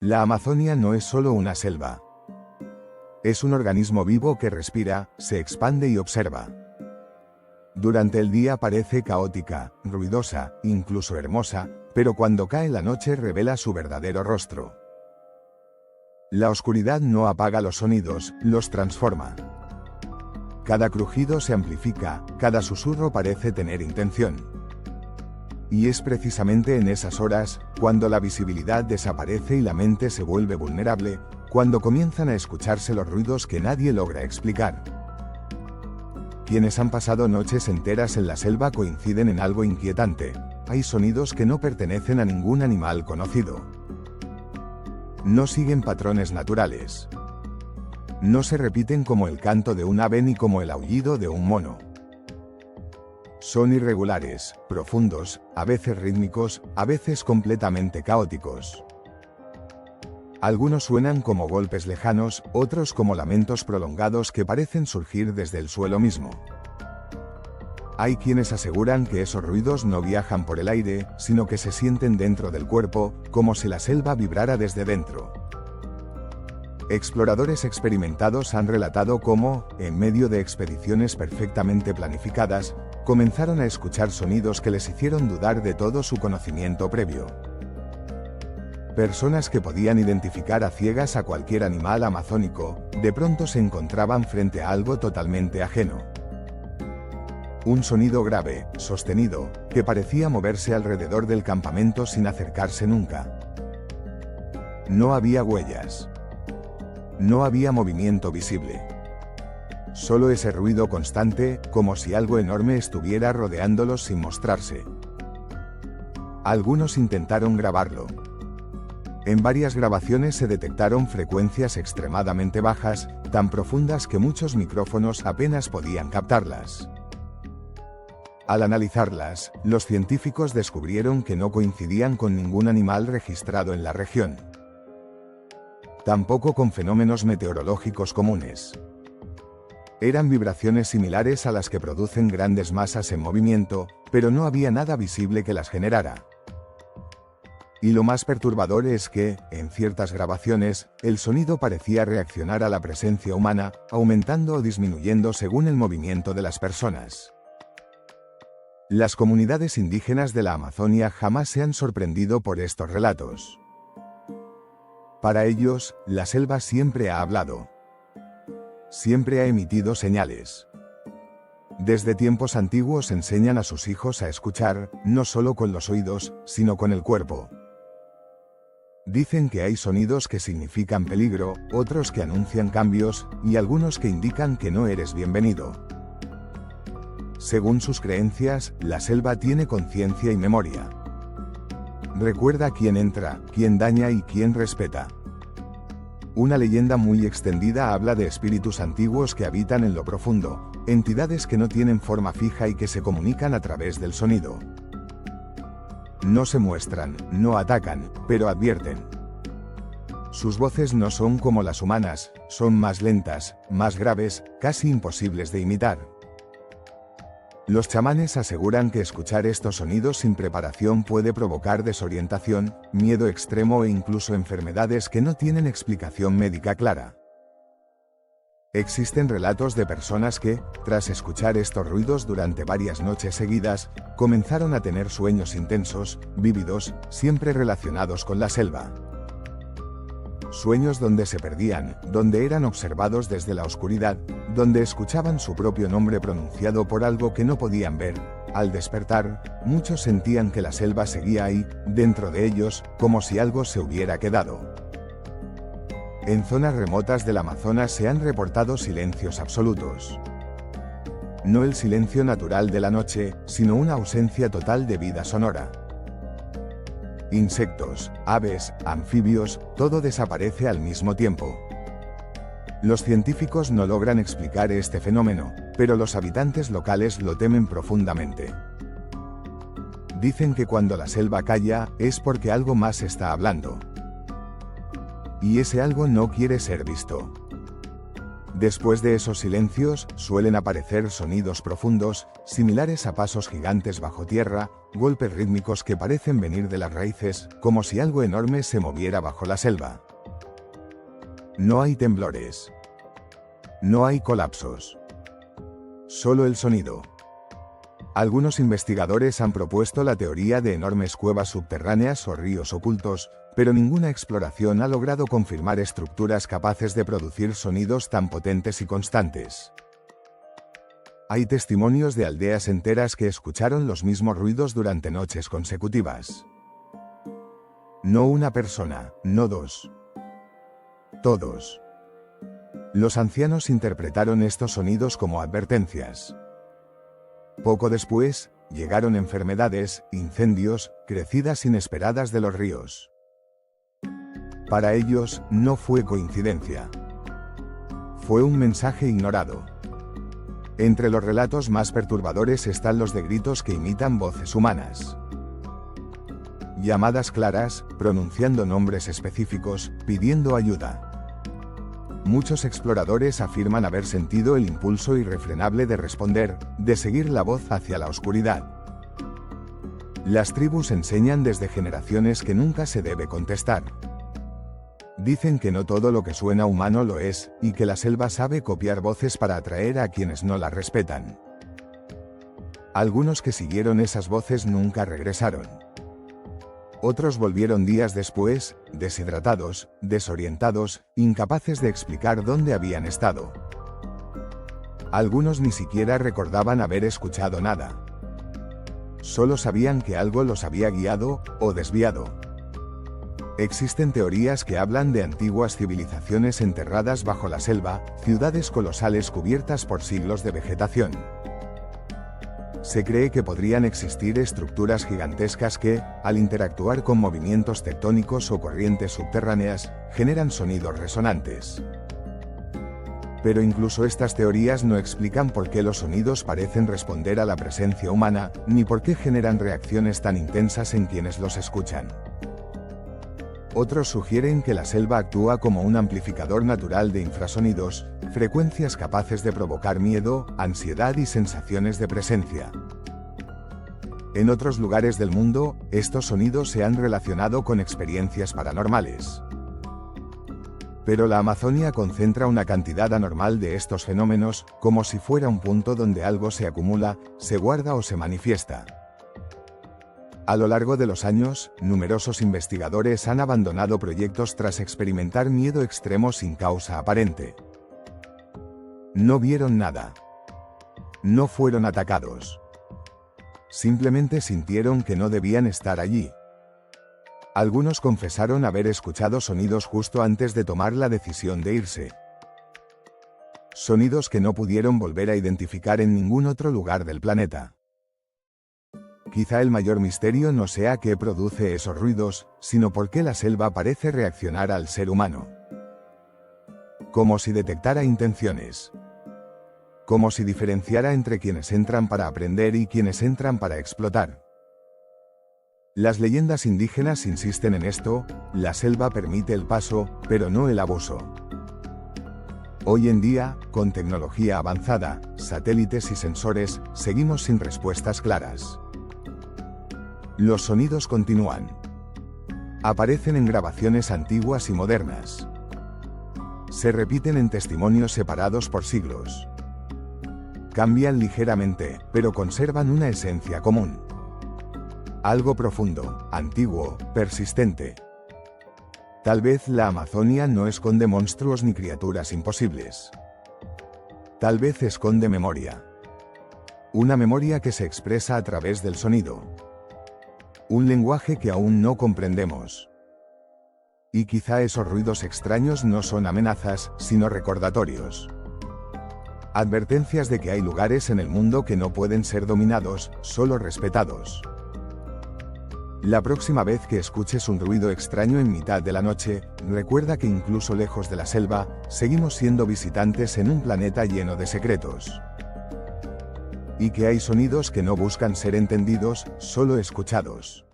La Amazonia no es solo una selva. Es un organismo vivo que respira, se expande y observa. Durante el día parece caótica, ruidosa, incluso hermosa, pero cuando cae la noche revela su verdadero rostro. La oscuridad no apaga los sonidos, los transforma. Cada crujido se amplifica, cada susurro parece tener intención. Y es precisamente en esas horas, cuando la visibilidad desaparece y la mente se vuelve vulnerable, cuando comienzan a escucharse los ruidos que nadie logra explicar. Quienes han pasado noches enteras en la selva coinciden en algo inquietante: hay sonidos que no pertenecen a ningún animal conocido. No siguen patrones naturales. No se repiten como el canto de un ave ni como el aullido de un mono. Son irregulares, profundos, a veces rítmicos, a veces completamente caóticos. Algunos suenan como golpes lejanos, otros como lamentos prolongados que parecen surgir desde el suelo mismo. Hay quienes aseguran que esos ruidos no viajan por el aire, sino que se sienten dentro del cuerpo, como si la selva vibrara desde dentro. Exploradores experimentados han relatado cómo, en medio de expediciones perfectamente planificadas, comenzaron a escuchar sonidos que les hicieron dudar de todo su conocimiento previo. Personas que podían identificar a ciegas a cualquier animal amazónico, de pronto se encontraban frente a algo totalmente ajeno. Un sonido grave, sostenido, que parecía moverse alrededor del campamento sin acercarse nunca. No había huellas. No había movimiento visible. Solo ese ruido constante, como si algo enorme estuviera rodeándolos sin mostrarse. Algunos intentaron grabarlo. En varias grabaciones se detectaron frecuencias extremadamente bajas, tan profundas que muchos micrófonos apenas podían captarlas. Al analizarlas, los científicos descubrieron que no coincidían con ningún animal registrado en la región. Tampoco con fenómenos meteorológicos comunes. Eran vibraciones similares a las que producen grandes masas en movimiento, pero no había nada visible que las generara. Y lo más perturbador es que, en ciertas grabaciones, el sonido parecía reaccionar a la presencia humana, aumentando o disminuyendo según el movimiento de las personas. Las comunidades indígenas de la Amazonia jamás se han sorprendido por estos relatos. Para ellos, la selva siempre ha hablado. Siempre ha emitido señales. Desde tiempos antiguos enseñan a sus hijos a escuchar, no solo con los oídos, sino con el cuerpo. Dicen que hay sonidos que significan peligro, otros que anuncian cambios, y algunos que indican que no eres bienvenido. Según sus creencias, la selva tiene conciencia y memoria. Recuerda quién entra, quién daña y quién respeta. Una leyenda muy extendida habla de espíritus antiguos que habitan en lo profundo, entidades que no tienen forma fija y que se comunican a través del sonido. No se muestran, no atacan, pero advierten. Sus voces no son como las humanas, son más lentas, más graves, casi imposibles de imitar. Los chamanes aseguran que escuchar estos sonidos sin preparación puede provocar desorientación, miedo extremo e incluso enfermedades que no tienen explicación médica clara. Existen relatos de personas que, tras escuchar estos ruidos durante varias noches seguidas, comenzaron a tener sueños intensos, vívidos, siempre relacionados con la selva. Sueños donde se perdían, donde eran observados desde la oscuridad, donde escuchaban su propio nombre pronunciado por algo que no podían ver. Al despertar, muchos sentían que la selva seguía ahí, dentro de ellos, como si algo se hubiera quedado. En zonas remotas del Amazonas se han reportado silencios absolutos. No el silencio natural de la noche, sino una ausencia total de vida sonora. Insectos, aves, anfibios, todo desaparece al mismo tiempo. Los científicos no logran explicar este fenómeno, pero los habitantes locales lo temen profundamente. Dicen que cuando la selva calla, es porque algo más está hablando. Y ese algo no quiere ser visto. Después de esos silencios, suelen aparecer sonidos profundos, similares a pasos gigantes bajo tierra, golpes rítmicos que parecen venir de las raíces, como si algo enorme se moviera bajo la selva. No hay temblores. No hay colapsos. Solo el sonido. Algunos investigadores han propuesto la teoría de enormes cuevas subterráneas o ríos ocultos, pero ninguna exploración ha logrado confirmar estructuras capaces de producir sonidos tan potentes y constantes. Hay testimonios de aldeas enteras que escucharon los mismos ruidos durante noches consecutivas. No una persona, no dos. Todos. Los ancianos interpretaron estos sonidos como advertencias. Poco después, llegaron enfermedades, incendios, crecidas inesperadas de los ríos. Para ellos, no fue coincidencia. Fue un mensaje ignorado. Entre los relatos más perturbadores están los de gritos que imitan voces humanas. Llamadas claras, pronunciando nombres específicos, pidiendo ayuda. Muchos exploradores afirman haber sentido el impulso irrefrenable de responder, de seguir la voz hacia la oscuridad. Las tribus enseñan desde generaciones que nunca se debe contestar. Dicen que no todo lo que suena humano lo es, y que la selva sabe copiar voces para atraer a quienes no las respetan. Algunos que siguieron esas voces nunca regresaron. Otros volvieron días después, deshidratados, desorientados, incapaces de explicar dónde habían estado. Algunos ni siquiera recordaban haber escuchado nada. Solo sabían que algo los había guiado, o desviado. Existen teorías que hablan de antiguas civilizaciones enterradas bajo la selva, ciudades colosales cubiertas por siglos de vegetación. Se cree que podrían existir estructuras gigantescas que, al interactuar con movimientos tectónicos o corrientes subterráneas, generan sonidos resonantes. Pero incluso estas teorías no explican por qué los sonidos parecen responder a la presencia humana, ni por qué generan reacciones tan intensas en quienes los escuchan. Otros sugieren que la selva actúa como un amplificador natural de infrasonidos, frecuencias capaces de provocar miedo, ansiedad y sensaciones de presencia. En otros lugares del mundo, estos sonidos se han relacionado con experiencias paranormales. Pero la Amazonia concentra una cantidad anormal de estos fenómenos, como si fuera un punto donde algo se acumula, se guarda o se manifiesta. A lo largo de los años, numerosos investigadores han abandonado proyectos tras experimentar miedo extremo sin causa aparente. No vieron nada. No fueron atacados. Simplemente sintieron que no debían estar allí. Algunos confesaron haber escuchado sonidos justo antes de tomar la decisión de irse. Sonidos que no pudieron volver a identificar en ningún otro lugar del planeta. Quizá el mayor misterio no sea qué produce esos ruidos, sino por qué la selva parece reaccionar al ser humano. Como si detectara intenciones. Como si diferenciara entre quienes entran para aprender y quienes entran para explotar. Las leyendas indígenas insisten en esto: la selva permite el paso, pero no el abuso. Hoy en día, con tecnología avanzada, satélites y sensores, seguimos sin respuestas claras. Los sonidos continúan. Aparecen en grabaciones antiguas y modernas. Se repiten en testimonios separados por siglos. Cambian ligeramente, pero conservan una esencia común. Algo profundo, antiguo, persistente. Tal vez la Amazonia no esconde monstruos ni criaturas imposibles. Tal vez esconde memoria. Una memoria que se expresa a través del sonido. Un lenguaje que aún no comprendemos. Y quizá esos ruidos extraños no son amenazas, sino recordatorios. Advertencias de que hay lugares en el mundo que no pueden ser dominados, solo respetados. La próxima vez que escuches un ruido extraño en mitad de la noche, recuerda que incluso lejos de la selva, seguimos siendo visitantes en un planeta lleno de secretos. Y que hay sonidos que no buscan ser entendidos, solo escuchados.